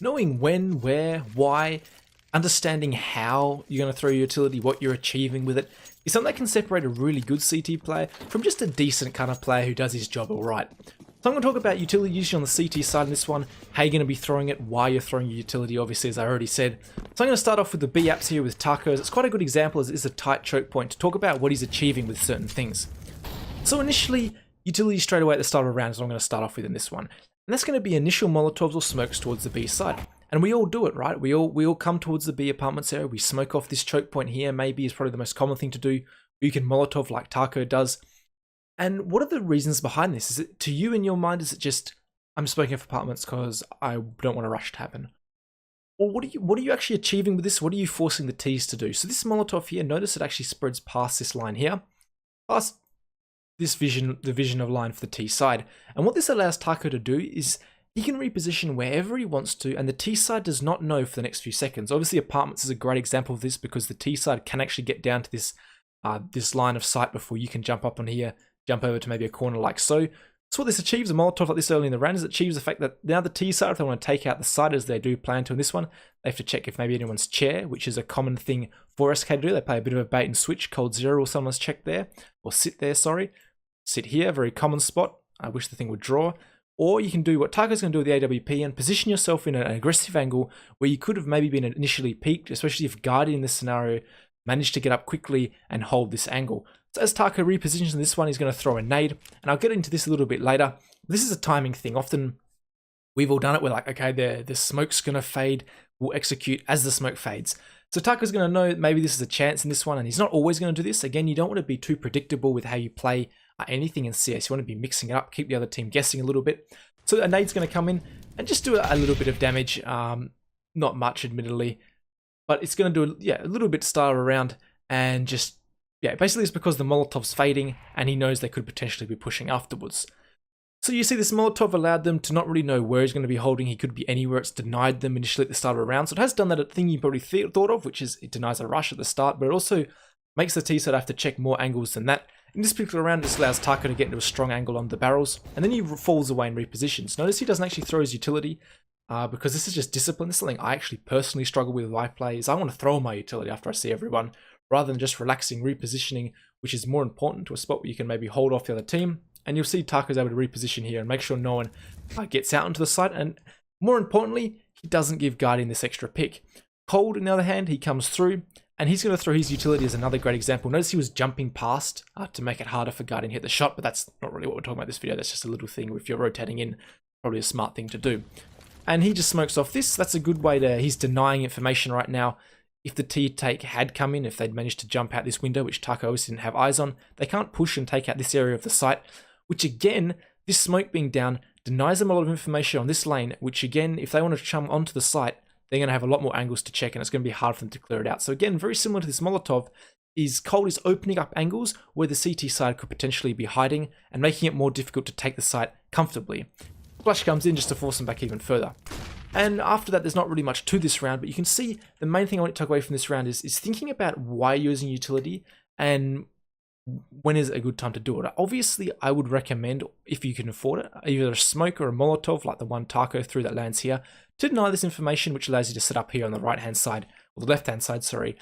knowing when, where, why, understanding how you're going to throw your utility, what you're achieving with it, is something that can separate a really good CT player from just a decent kind of player who does his job alright. So I'm going to talk about utility usage on the CT side in this one, how you're going to be throwing it, why you're throwing your utility, obviously, as I already said. So I'm going to start off with the B apps here with Tacos. It's quite a good example as it is a tight choke point to talk about what he's achieving with certain things. So initially, utility straight away at the start of a round is what I'm going to start off with in this one. And that's going to be initial Molotovs or smokes towards the B side. And we all do it, right? We all come towards the B apartments area. We smoke off this choke point here, maybe is probably the most common thing to do. You can Molotov like Taco does. And what are the reasons behind this? Is it, to you in your mind, is it just, I'm smoking off apartments because I don't want a rush to happen? Or what are you actually achieving with this? What are you forcing the T's to do? So this Molotov here, notice it actually spreads past this line here, past this vision, the vision of line for the T side. And what this allows Taco to do is he can reposition wherever he wants to, and the T side does not know for the next few seconds. Obviously, apartments is a great example of this because the T side can actually get down to this this line of sight before you can jump up on here, jump over to maybe a corner like so. So what this achieves, a Molotov like this early in the round, is it achieves the fact that now the T side, if they want to take out the side as they do plan to in this one, they have to check if maybe anyone's chair, which is a common thing for SK to do. They play a bit of a bait and switch, cold zero or someone's check there, or sit there, sorry. Sit here, very common spot. I wish the thing would draw. Or you can do what Taco's going to do with the AWP and position yourself in an aggressive angle where you could have maybe been initially peaked, especially if Guardian in this scenario managed to get up quickly and hold this angle. So as Taco repositions in this one, he's going to throw a nade, and I'll get into this a little bit later. This is a timing thing. Often we've all done it. We're like, okay, the smoke's going to fade. We'll execute as the smoke fades. So Taco's going to know that maybe this is a chance in this one, and he's not always going to do this. Again, you don't want to be too predictable with how you play anything in CS. You want to be mixing it up, keep the other team guessing a little bit. So a nade's going to come in and just do a little bit of damage. Not much, admittedly, but it's going to do a little bit to start around, and just basically it's because the Molotov's fading and he knows they could potentially be pushing afterwards. So you see this Molotov allowed them to not really know where he's going to be holding. He could be anywhere. It's denied them initially at the start of a round. So it has done that thing you probably thought of, which is it denies a rush at the start, but it also makes the T side have to check more angles than that. In this particular round, this allows Taco to get into a strong angle on the barrels, and then he falls away and repositions. Notice he doesn't actually throw his utility, because this is just discipline. This is something I actually personally struggle with live play, is I want to throw my utility after I see everyone, rather than just relaxing, repositioning, which is more important to a spot where you can maybe hold off the other team. And you'll see Taco's able to reposition here and make sure no one gets out onto the site, and more importantly, he doesn't give Guardian this extra pick. Cold, on the other hand, he comes through, and he's going to throw his utility as another great example. Notice he was jumping past to make it harder for Guardian to hit the shot, but that's not really what we're talking about this video. That's just a little thing. If you're rotating in, probably a smart thing to do. And he just smokes off this. That's a good way to, he's denying information right now. If the T-take had come in, if they'd managed to jump out this window, which Taco obviously didn't have eyes on, they can't push and take out this area of the site, which again, this smoke being down denies them a lot of information on this lane, which again, if they want to come onto the site, they're going to have a lot more angles to check, and it's going to be hard for them to clear it out. So again, very similar to this Molotov, is Cold is opening up angles where the CT side could potentially be hiding and making it more difficult to take the site comfortably. Flash comes in just to force them back even further. And after that, there's not really much to this round, but you can see the main thing I want to take away from this round is thinking about why you're using utility and when is a good time to do it. Obviously, I would recommend, if you can afford it, either a smoke or a Molotov, like the one Taco threw that lands here, to deny this information, which allows you to set up here on the right-hand side, or the left-hand side, sorry,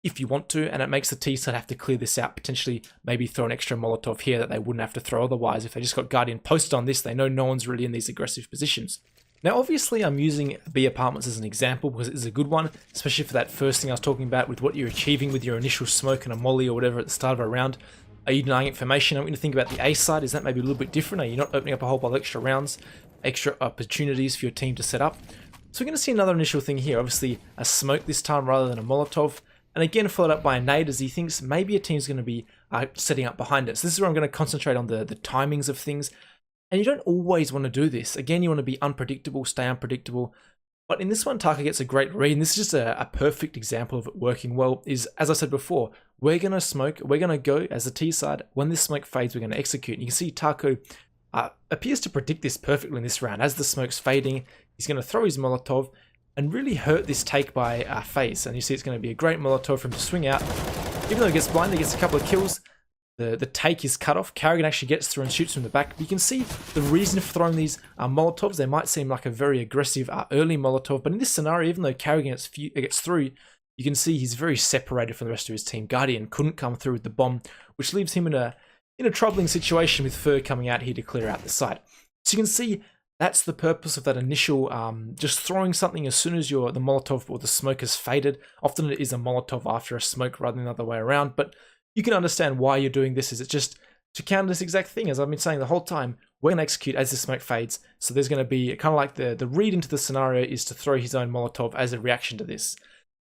if you want to, and it makes the T side have to clear this out, potentially maybe throw an extra Molotov here that they wouldn't have to throw otherwise. If they just got Guardian posted on this, they know no one's really in these aggressive positions. Now, obviously, I'm using B apartments as an example because it is a good one, especially for that first thing I was talking about with what you're achieving with your initial smoke and a molly or whatever at the start of a round. Are you denying information? I'm going to think about the A side. Is that maybe a little bit different? Are you not opening up a whole bunch of extra rounds, extra opportunities for your team to set up? So we're going to see another initial thing here. Obviously, a smoke this time rather than a Molotov. And again, followed up by a nade as he thinks maybe a team's going to be setting up behind it. So this is where I'm going to concentrate on the timings of things. And you don't always want to do this. Again, you want to be unpredictable, stay unpredictable. But in this one, Taka gets a great read, and this is just a perfect example of it working well, is, as I said before, we're going to smoke, we're going to go as the T side. When this smoke fades, we're going to execute. And you can see Taco appears to predict this perfectly in this round. As the smoke's fading, he's going to throw his Molotov and really hurt this take by FaZe. And you see it's going to be a great Molotov for him to swing out. Even though he gets blinded, he gets a couple of kills. the take is cut off. Carrigan actually gets through and shoots from the back. But you can see the reason for throwing these Molotovs. They might seem like a very aggressive early Molotov, but in this scenario, even though Carrigan gets through, you can see he's very separated from the rest of his team. Guardian couldn't come through with the bomb, which leaves him in a troubling situation with Fur coming out here to clear out the site. So you can see that's the purpose of that initial just throwing something as soon as the Molotov or the smoke has faded. Often it is a Molotov after a smoke rather than the other way around, but you can understand why you're doing this. Is it's just to counter this exact thing, as I've been saying the whole time. We're going to execute as the smoke fades, so there's going to be kind of like the read into the scenario is to throw his own Molotov as a reaction to this.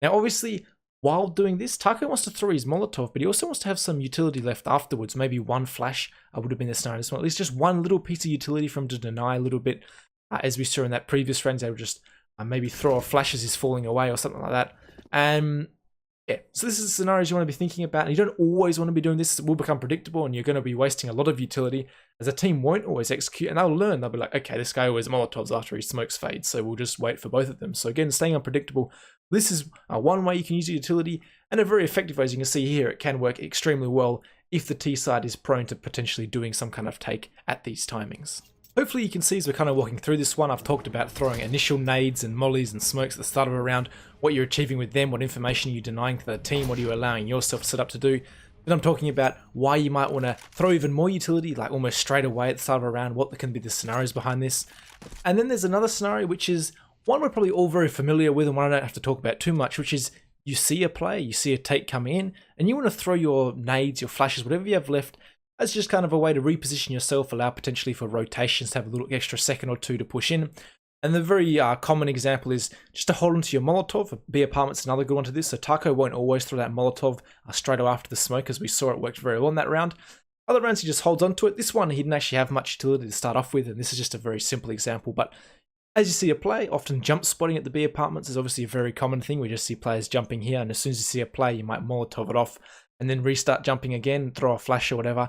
Now obviously, while doing this, Taco wants to throw his Molotov, but he also wants to have some utility left afterwards. Maybe one flash would have been the scenario. At least just one little piece of utility for him to deny a little bit. As we saw in that previous round, they would just maybe throw a flash as he's falling away or something like that. Yeah, so this is the scenarios you want to be thinking about. And you don't always want to be doing this. It will become predictable and you're going to be wasting a lot of utility, as a team won't always execute, and they'll learn. They'll be like, okay, this guy always Molotovs after he smokes fades, so we'll just wait for both of them. So again, staying unpredictable. This is one way you can use your utility, and a very effective way. As you can see here, it can work extremely well if the T side is prone to potentially doing some kind of take at these timings. Hopefully you can see as we're kind of walking through this one, I've talked about throwing initial nades and mollies and smokes at the start of a round, what you're achieving with them, what information are you denying to the team, what are you allowing yourself to set up to do. Then I'm talking about why you might want to throw even more utility, like almost straight away at the start of a round, what can be the scenarios behind this. And then there's another scenario, which is one we're probably all very familiar with and one I don't have to talk about too much, which is you see a play, you see a take come in, and you want to throw your nades, your flashes, whatever you have left, as just kind of a way to reposition yourself, allow potentially for rotations to have a little extra second or two to push in. And the very common example is just to hold onto your Molotov. B apartment's another good one to this. So Taco won't always throw that Molotov straight away after the smoke, as we saw it worked very well in that round. Other rounds he just holds onto it. This one he didn't actually have much utility to start off with, and this is just a very simple example. But as you see a play, often jump spotting at the B apartments is obviously a very common thing. We just see players jumping here, and as soon as you see a play, you might Molotov it off and then restart jumping again, throw a flash or whatever.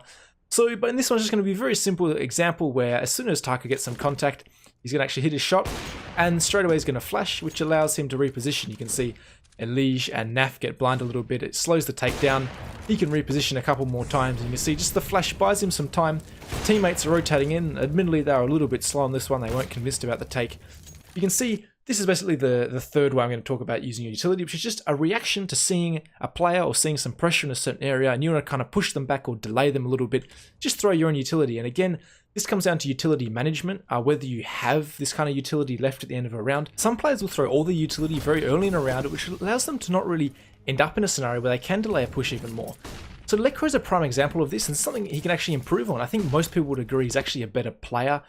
So, but in this one's just going to be a very simple example where as soon as Taco gets some contact, he's going to actually hit his shot, and straight away he's going to flash, which allows him to reposition. You can see Elige and Naf get blind a little bit. It slows the take down. He can reposition a couple more times, and you can see just the flash buys him some time. Teammates are rotating in. Admittedly, they are a little bit slow on this one. They weren't convinced about the take. You can see this is basically the third way I'm going to talk about using your utility, which is just a reaction to seeing a player or seeing some pressure in a certain area, and you want to kind of push them back or delay them a little bit. Just throw your own utility. And again, this comes down to utility management, whether you have this kind of utility left at the end of a round. Some players will throw all the utility very early in a round, which allows them to not really end up in a scenario where they can delay a push even more. So Lekra is a prime example of this, and something he can actually improve on. I think most people would agree he's actually a better player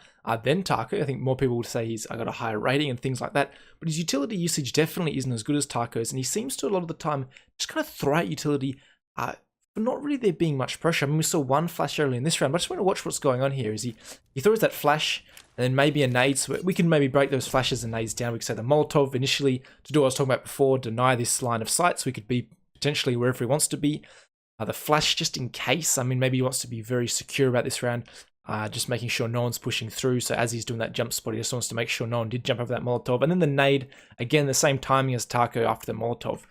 than Taco. I think more people would say he's got a higher rating and things like that. But his utility usage definitely isn't as good as Taco's, and he seems to a lot of the time just kind of throw out utility for not really there being much pressure. I mean, we saw one flash early in this round, but I just want to watch what's going on here. Is he throws that flash and then maybe a nade, so we can maybe break those flashes and nades down. We could say the Molotov initially to do what I was talking about before, deny this line of sight, so he could be potentially wherever he wants to be. The flash just in case. I mean, maybe he wants to be very secure about this round, just making sure no one's pushing through. So as he's doing that jump spot, he just wants to make sure no one did jump over that Molotov. And then the nade, again, the same timing as Taco after the Molotov.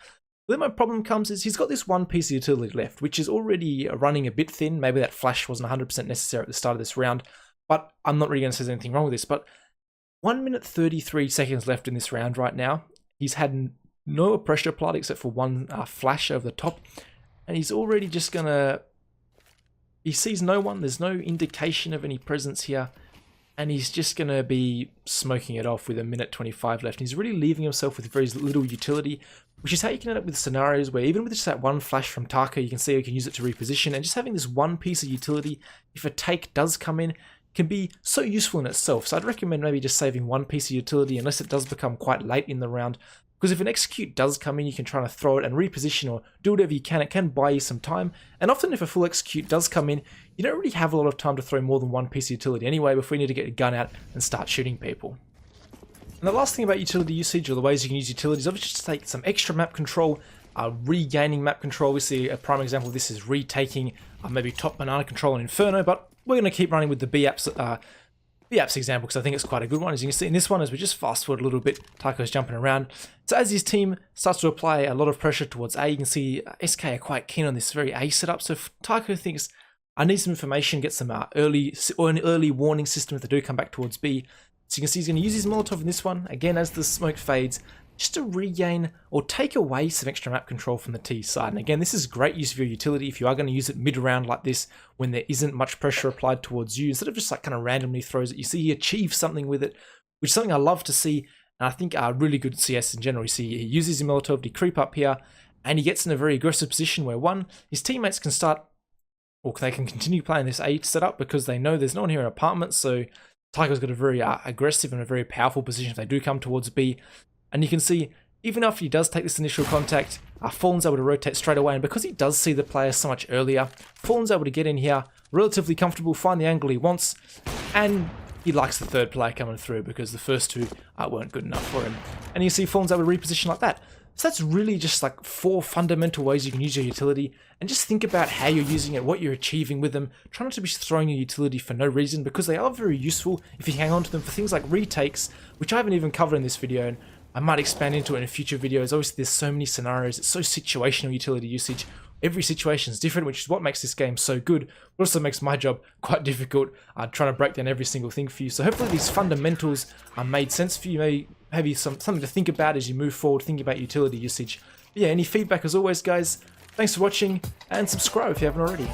But then my problem comes is he's got this one piece of utility left, which is already running a bit thin. Maybe that flash wasn't 100% necessary at the start of this round, but I'm not really going to say there's anything wrong with this. But 1 minute 33 seconds left in this round right now. He's had no pressure applied except for one flash over the top. And he's already just gonna, he sees no one, there's no indication of any presence here, and he's just gonna be smoking it off with 1 minute 25 left. And he's really leaving himself with very little utility, which is how you can end up with scenarios where even with just that one flash from Taco, you can see you can use it to reposition, and just having this one piece of utility, if a take does come in, can be so useful in itself. So I'd recommend maybe just saving one piece of utility unless it does become quite late in the round. Because if an execute does come in, you can try to throw it and reposition or do whatever you can. It can buy you some time. And often if a full execute does come in, you don't really have a lot of time to throw more than one piece of utility anyway before you need to get your gun out and start shooting people. And the last thing about utility usage, or the ways you can use utilities, obviously just take some extra map control, regaining map control. We see a prime example of this is retaking maybe top banana control in Inferno, but we're going to keep running with the B-Apps example because I think it's quite a good one. As you can see in this one, as we just fast forward a little bit, Taco's jumping around. So as his team starts to apply a lot of pressure towards A, you can see SK are quite keen on this very A setup. So if Taco thinks, I need some information, get some an early warning system if they do come back towards B. So you can see he's going to use his Molotov in this one, again as the smoke fades, just to regain or take away some extra map control from the T side. And again, this is great use of your utility if you are going to use it mid-round like this when there isn't much pressure applied towards you. Instead of just like kind of randomly throws it, you see he achieves something with it, which is something I love to see. And I think really good CS in general. You see he uses his Molotov to creep up here, and he gets in a very aggressive position where one, his teammates can start, or they can continue playing this A setup because they know there's no one here in apartments. So Tiger's got a very aggressive and a very powerful position if they do come towards B. And you can see, even after he does take this initial contact, Fallen's able to rotate straight away. And because he does see the player so much earlier, Fallen's able to get in here, relatively comfortable, find the angle he wants, and he likes the third player coming through because the first two weren't good enough for him. And you see Fallen's able to reposition like that. So that's really just like 4 fundamental ways you can use your utility, and just think about how you're using it, what you're achieving with them. Try not to be throwing your utility for no reason, because they are very useful if you hang on to them for things like retakes, which I haven't even covered in this video, and I might expand into it in future videos. Obviously there's so many scenarios, it's so situational utility usage. Every situation is different, which is what makes this game so good, but also makes my job quite difficult trying to break down every single thing for you. So hopefully these fundamentals made sense for you, maybe something to think about as you move forward, thinking about utility usage. But yeah, any feedback as always, guys, thanks for watching, and subscribe if you haven't already.